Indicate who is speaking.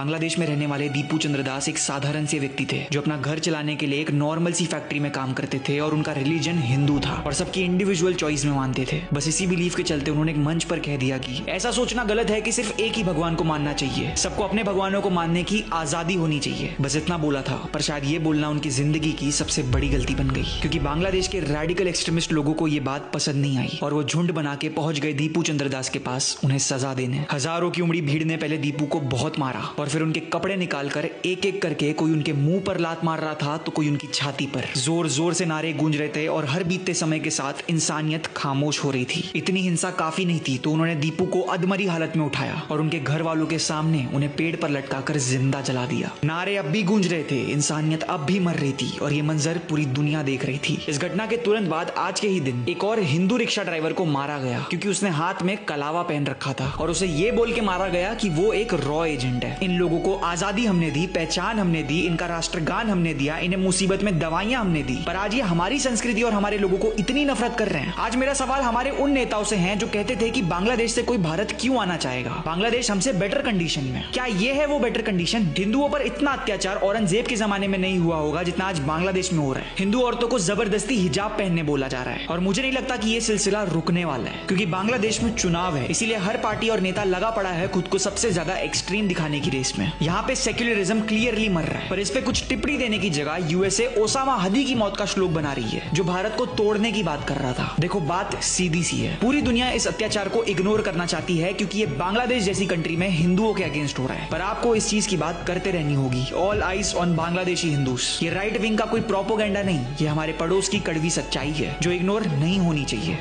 Speaker 1: बांग्लादेश में रहने वाले दीपू चंद्र दास एक साधारण से व्यक्ति थे जो अपना घर चलाने के लिए एक नॉर्मल सी फैक्ट्री में काम करते थे और उनका रिलीजन हिंदू था और सबकी इंडिविजुअल चॉइस में मानते थे। बस इसी बिलीफ के चलते उन्होंने एक मंच पर कह दिया कि ऐसा सोचना गलत है कि सिर्फ एक ही भगवान को मानना चाहिए, सबको अपने भगवानों को मानने की आजादी होनी चाहिए। बस इतना बोला था, पर शायद ये बोलना उनकी जिंदगी की सबसे बड़ी गलती बन गई, क्योंकि बांग्लादेश के रेडिकल एक्सट्रीमिस्ट लोगों को ये बात पसंद नहीं आई और वो झुंड बना के पहुंच गए दीपू चंद्र दास के पास उन्हें सजा देने। हजारों की उमड़ी भीड़ ने पहले दीपू को बहुत मारा और फिर उनके कपड़े निकालकर एक एक करके कोई उनके मुंह पर लात मार रहा था तो कोई उनकी छाती पर। जोर जोर से नारे गूंज रहे थे और हर बीतते समय के साथ इंसानियत खामोश हो रही थी। इतनी हिंसा काफी नहीं थी तो उन्होंने दीपू को अधमरी हालत में उठाया और उनके घर वालों के सामने उन्हें पेड़ पर लटकाकर जिंदा जला दिया। नारे अब भी गूंज रहे थे, इंसानियत अब भी मर रही थी और ये मंजर पूरी दुनिया देख रही थी। इस घटना के तुरंत बाद आज के ही दिन एक और हिंदू रिक्शा ड्राइवर को मारा गया क्योंकि उसने हाथ में कलावा पहन रखा था और उसे ये बोल के मारा गया कि वो एक रॉ एजेंट है। इन लोगों को आजादी हमने दी, पहचान हमने दी, इनका राष्ट्रगान हमने दिया, इन्हें मुसीबत में दवाइयां हमने दी, पर आज ये हमारी संस्कृति और हमारे लोगों को इतनी नफरत कर रहे हैं। आज मेरा सवाल हमारे उन नेताओं से है जो कहते थे कि बांग्लादेश से कोई भारत क्यों आना चाहेगा, बांग्लादेश हमसे बेटर कंडीशन में। क्या ये है वो बेटर कंडीशन? हिंदुओं पर इतना अत्याचार औरंगजेब के जमाने में नहीं हुआ होगा जितना आज बांग्लादेश में हो रहा है। हिंदू औरतों को जबरदस्ती हिजाब पहनने बोला जा रहा है और मुझे नहीं लगता कि ये सिलसिला रुकने वाला है, क्योंकि बांग्लादेश में चुनाव है, इसीलिए हर पार्टी और नेता लगा पड़ा है खुद को सबसे ज्यादा एक्सट्रीम दिखाने की रेस में। यहाँ पे सेक्युलरिज्म क्लियरली मर रहा है, पर इस पे कुछ टिप्पणी देने की जगह यूएसए ओसामा हदी की मौत का श्लोक बना रही है जो भारत को तोड़ने की बात कर रहा था। देखो, बात सीधी सी है, पूरी दुनिया इस अत्याचार को इग्नोर करना चाहती है क्योंकि ये बांग्लादेश जैसी कंट्री में हिंदुओं के अगेंस्ट हो रहा है, पर आपको इस चीज की बात करते रहनी होगी। All eyes on Bangladeshi Hindus. ये राइट विंग का कोई प्रोपोगेंडा नहीं, ये हमारे पड़ोस की कड़वी सच्चाई है जो इग्नोर नहीं होनी चाहिए।